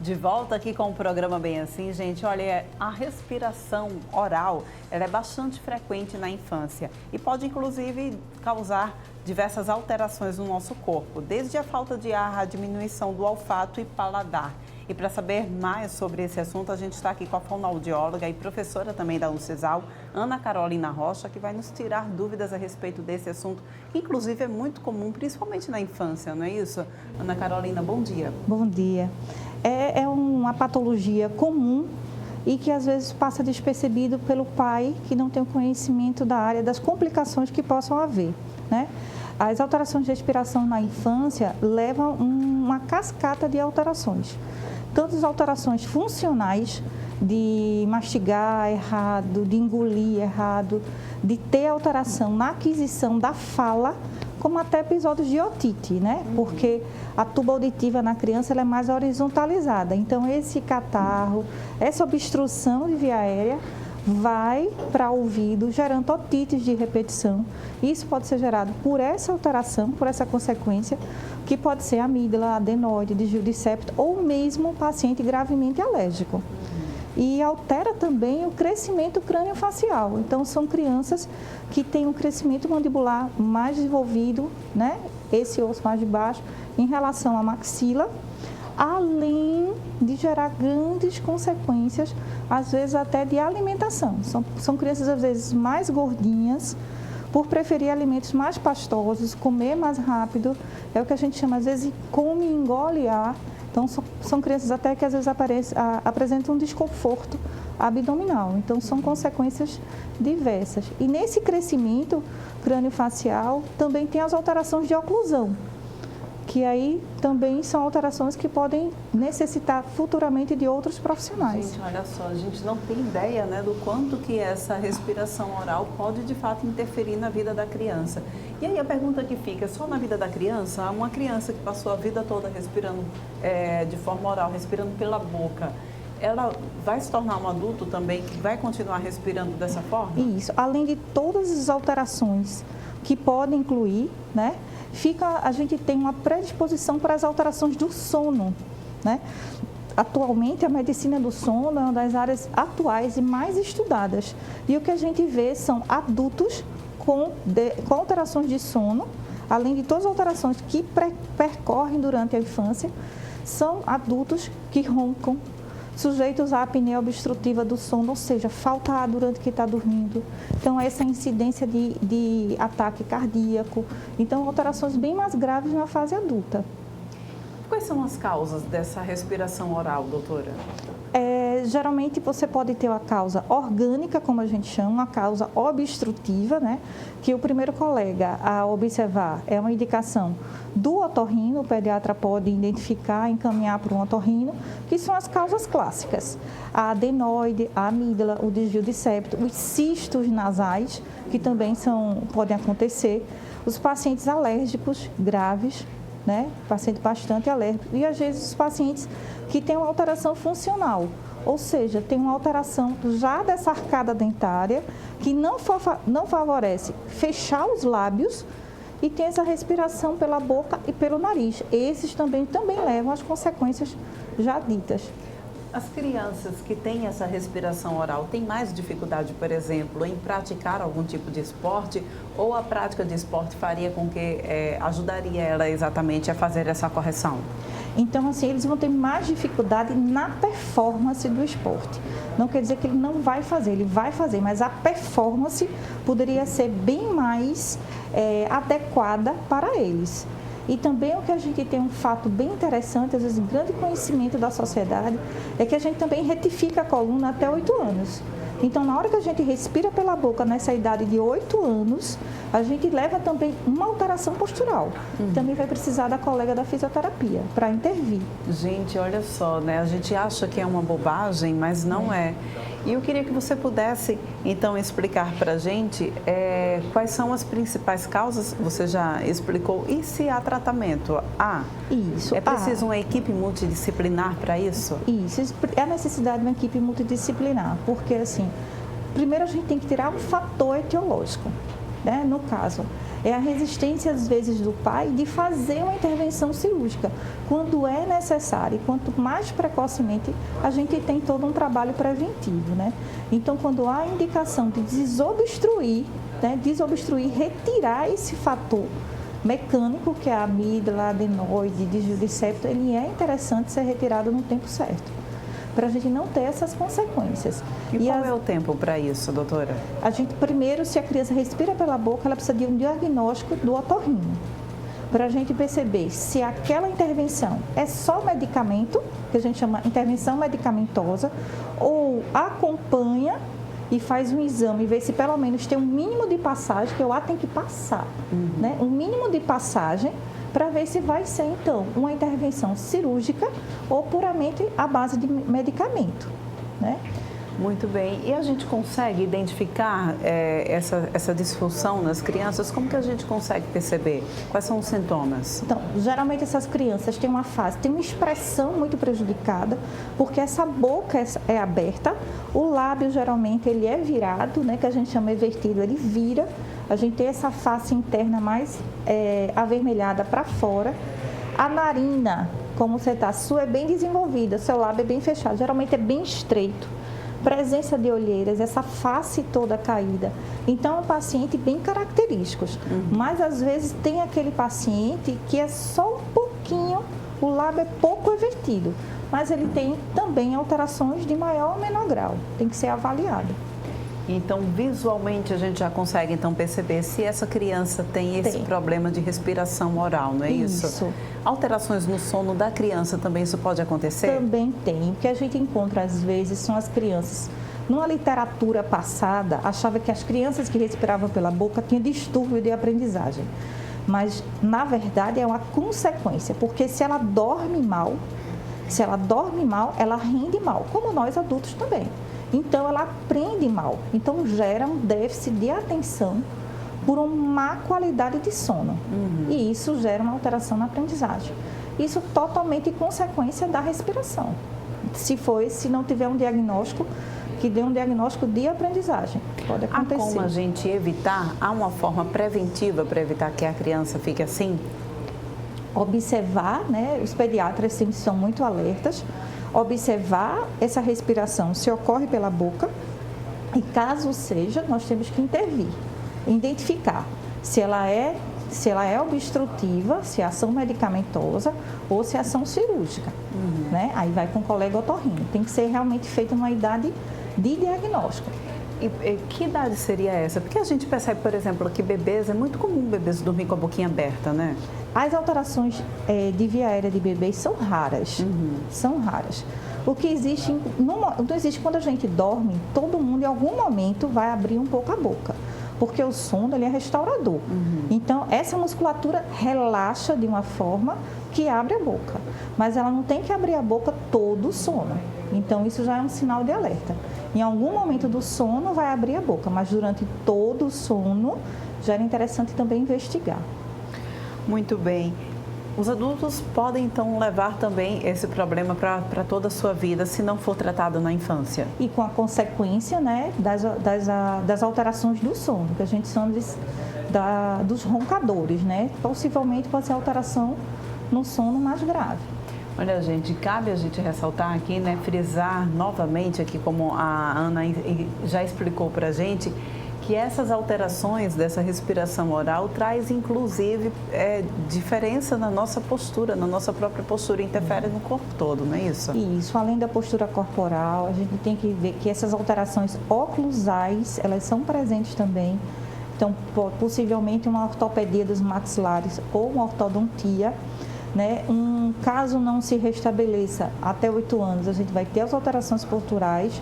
De volta aqui com o programa Bem Assim, gente, olha, a respiração oral, ela é bastante frequente na infância e pode inclusive causar diversas alterações no nosso corpo, desde a falta de ar, a diminuição do olfato e paladar. E para saber mais sobre esse assunto, a gente está aqui com a fonoaudióloga e professora também da Unicesal, Ana Carolina Rocha, que vai nos tirar dúvidas a respeito desse assunto, que inclusive é muito comum, principalmente na infância, não é isso? Ana Carolina, bom dia. Bom dia. É uma patologia comum e que às vezes passa despercebido pelo pai que não tem o conhecimento da área das complicações que possam haver, né? As alterações de respiração na infância levam uma cascata de alterações. Tanto as alterações funcionais, de mastigar errado, de engolir errado, de ter alteração na aquisição da fala, como até episódios de otite, né? Porque a tuba auditiva na criança ela é mais horizontalizada. Então, esse catarro, essa obstrução de via aérea vai para o ouvido, gerando otites de repetição. Isso pode ser gerado por essa alteração, por essa consequência, que pode ser amígdala, adenoide, desvio de septo ou mesmo um paciente gravemente alérgico. E altera também o crescimento crâniofacial. Então, são crianças que têm um crescimento mandibular mais desenvolvido, né? Esse osso mais de baixo, em relação à maxila, além de gerar grandes consequências, às vezes até de alimentação. São crianças, às vezes, mais gordinhas, por preferir alimentos mais pastosos, comer mais rápido, é o que a gente chama, às vezes, come e engole ar. Então, são crianças até que às vezes apresentam um desconforto abdominal. Então, são consequências diversas. E nesse crescimento crâniofacial também tem as alterações de oclusão, que aí também são alterações que podem necessitar futuramente de outros profissionais. Gente, olha só, a gente não tem ideia, né, do quanto que essa respiração oral pode de fato interferir na vida da criança. E aí a pergunta que fica, é só na vida da criança? Uma criança que passou a vida toda respirando de forma oral, respirando pela boca, ela vai se tornar um adulto também que vai continuar respirando dessa forma? Isso, além de todas as alterações que podem incluir, né? A gente tem uma predisposição para as alterações do sono, né? Atualmente, a medicina do sono é uma das áreas atuais e mais estudadas. E o que a gente vê são adultos com alterações de sono, além de todas as alterações que percorrem durante a infância, são adultos que roncam, sujeitos à apneia obstrutiva do sono, ou seja, falta ar durante que está dormindo. Então, essa incidência de ataque cardíaco. Então, alterações bem mais graves na fase adulta. Quais são as causas dessa respiração oral, doutora? Geralmente, você pode ter uma causa orgânica, como a gente chama, uma causa obstrutiva, né? Que o primeiro colega a observar é uma indicação do otorrino, o pediatra pode identificar, encaminhar para um otorrino, que são as causas clássicas. A adenoide, a amígdala, o desvio de septo, os cistos nasais, que também podem acontecer, os pacientes alérgicos graves, né? Paciente bastante alérgico, e às vezes os pacientes que têm uma alteração funcional, ou seja, tem uma alteração já dessa arcada dentária que não favorece fechar os lábios e tem essa respiração pela boca e pelo nariz. Esses também levam às consequências já ditas. As crianças que têm essa respiração oral têm mais dificuldade, por exemplo, em praticar algum tipo de esporte, ou a prática de esporte faria com que ajudaria ela exatamente a fazer essa correção? Então, assim, eles vão ter mais dificuldade na performance do esporte. Não quer dizer que ele não vai fazer, ele vai fazer, mas a performance poderia ser bem mais adequada para eles. E também o que a gente tem um fato bem interessante, às vezes um grande conhecimento da sociedade, é que a gente também retifica a coluna até 8 anos. Então, na hora que a gente respira pela boca nessa idade de 8 anos, a gente leva também uma alteração postural. Também vai precisar da colega da fisioterapia para intervir. Gente, olha só, né? A gente acha que é uma bobagem, mas não é. E eu queria que você pudesse, então, explicar para a gente quais são as principais causas, você já explicou, e se há tratamento? Isso. É preciso uma equipe multidisciplinar para isso? Isso, é a necessidade de uma equipe multidisciplinar, porque, assim, primeiro a gente tem que tirar um fator etiológico, né? No caso, é a resistência, às vezes, do pai de fazer uma intervenção cirúrgica, quando é necessário. E quanto mais precocemente, a gente tem todo um trabalho preventivo, né? Então, quando há indicação de desobstruir, né, retirar esse fator mecânico, que é a amígdala, adenoide, desvio de septo, ele é interessante ser retirado no tempo certo, para a gente não ter essas consequências. E qual é o tempo para isso, doutora? A gente, primeiro, se a criança respira pela boca, ela precisa de um diagnóstico do otorrino, para a gente perceber se aquela intervenção é só medicamento, que a gente chama intervenção medicamentosa, ou acompanha e faz um exame e vê se pelo menos tem um mínimo de passagem, que o ato tem que passar, né? Um mínimo de passagem, para ver se vai ser, então, uma intervenção cirúrgica ou puramente à base de medicamento, né? Muito bem. E a gente consegue identificar essa disfunção nas crianças? Como que a gente consegue perceber? Quais são os sintomas? Então, geralmente essas crianças têm uma expressão muito prejudicada, porque essa boca é aberta, o lábio geralmente ele é virado, né, que a gente chama evertido, ele vira, a gente tem essa face interna mais avermelhada para fora. A narina, como você está, a sua é bem desenvolvida, seu lábio é bem fechado, geralmente é bem estreito. Presença de olheiras, essa face toda caída. Então, é um paciente bem característico. Mas, às vezes, tem aquele paciente que é só um pouquinho, o lábio é pouco evertido, mas ele tem também alterações de maior ou menor grau. Tem que ser avaliado. Então, visualmente, a gente já consegue, então, perceber se essa criança tem esse problema de respiração oral, não é isso? Isso. Alterações no sono da criança também, isso pode acontecer? Também tem. O que a gente encontra, às vezes, são as crianças. Numa literatura passada, achava que as crianças que respiravam pela boca tinham distúrbio de aprendizagem. Mas, na verdade, é uma consequência, porque se ela dorme mal, ela rende mal, como nós adultos também. Então, ela aprende mal. Então, gera um déficit de atenção por uma má qualidade de sono. E isso gera uma alteração na aprendizagem. Isso totalmente consequência da respiração. Se não tiver um diagnóstico, que dê um diagnóstico de aprendizagem. Pode acontecer. Há como a gente evitar? Há uma forma preventiva para evitar que a criança fique assim? Observar, né? Os pediatras sempre são muito alertas. Observar essa respiração, se ocorre pela boca, e caso seja, nós temos que intervir, identificar se ela é obstrutiva, se é ação medicamentosa ou se é ação cirúrgica, né? Aí vai com o colega otorrino. Tem que ser realmente feito numa idade de diagnóstico. E que idade seria essa? Porque a gente percebe, por exemplo, que bebês, é muito comum bebês dormir com a boquinha aberta, né? As alterações de via aérea de bebês são raras, são raras. O que existe, não existe quando a gente dorme, todo mundo em algum momento vai abrir um pouco a boca, porque o sono ele é restaurador. Então, essa musculatura relaxa de uma forma que abre a boca, mas ela não tem que abrir a boca todo o sono. Então, isso já é um sinal de alerta. Em algum momento do sono vai abrir a boca, mas durante todo o sono já era interessante também investigar. Muito bem. Os adultos podem, então, levar também esse problema para toda a sua vida, se não for tratado na infância. E com a consequência, né, das alterações do sono, que a gente chama dos roncadores, né? Possivelmente pode ser alteração no sono mais grave. Olha, gente, cabe a gente ressaltar aqui, né, frisar novamente aqui, como a Ana já explicou para a gente, que essas alterações dessa respiração oral traz, inclusive, diferença na nossa postura, na nossa própria postura, interfere no corpo todo, não é isso? Isso, além da postura corporal, a gente tem que ver que essas alterações oclusais, elas são presentes também. Então, possivelmente uma ortopedia dos maxilares ou uma ortodontia, né? Caso não se restabeleça até 8 anos, a gente vai ter as alterações posturais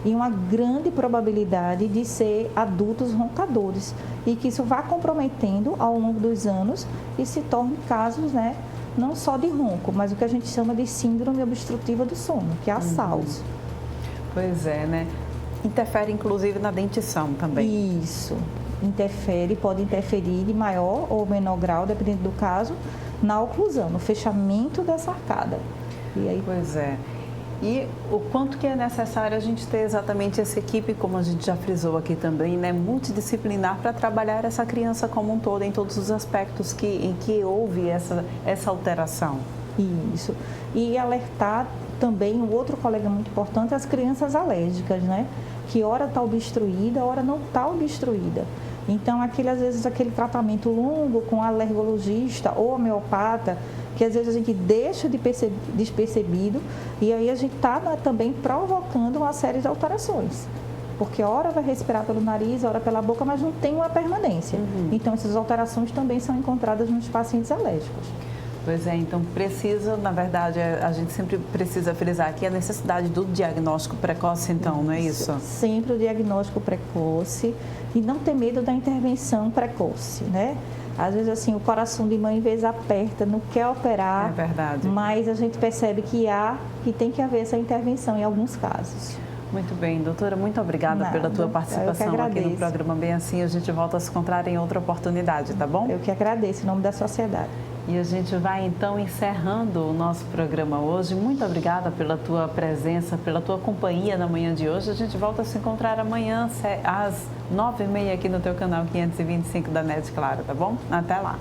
e uma grande probabilidade de ser adultos roncadores e que isso vá comprometendo ao longo dos anos e se torne casos, né, não só de ronco, mas o que a gente chama de síndrome obstrutiva do sono, que é a SAOS. Pois é, né? Interfere inclusive na dentição também. Isso, pode interferir de maior ou menor grau, dependendo do caso, na oclusão, no fechamento dessa arcada. E aí, pois é. E o quanto que é necessário a gente ter exatamente essa equipe, como a gente já frisou aqui também, né, multidisciplinar para trabalhar essa criança como um todo, em todos os aspectos em que houve essa alteração. Isso. E alertar também, um outro colega muito importante, as crianças alérgicas, né? Que hora está obstruída, hora não está obstruída. Então, às vezes, aquele tratamento longo com alergologista ou homeopata, que às vezes a gente deixa despercebido, e aí a gente está também provocando uma série de alterações. Porque hora vai respirar pelo nariz, hora pela boca, mas não tem uma permanência. Então, essas alterações também são encontradas nos pacientes alérgicos. Pois é, então precisa, na verdade, a gente sempre precisa frisar aqui a necessidade do diagnóstico precoce, então, não é isso? Sempre o diagnóstico precoce e não ter medo da intervenção precoce, né? Às vezes, assim, o coração de mãe, às vezes, aperta, não quer operar. É verdade. Mas a gente percebe que tem que haver essa intervenção em alguns casos. Muito bem, doutora, muito obrigada pela tua participação aqui no programa Bem Assim. A gente volta a se encontrar em outra oportunidade, tá bom? Eu que agradeço, em nome da sociedade. E a gente vai então encerrando o nosso programa hoje. Muito obrigada pela tua presença, pela tua companhia na manhã de hoje. A gente volta a se encontrar amanhã às 9h30 aqui no teu canal 525 da NET Claro, tá bom? Até lá!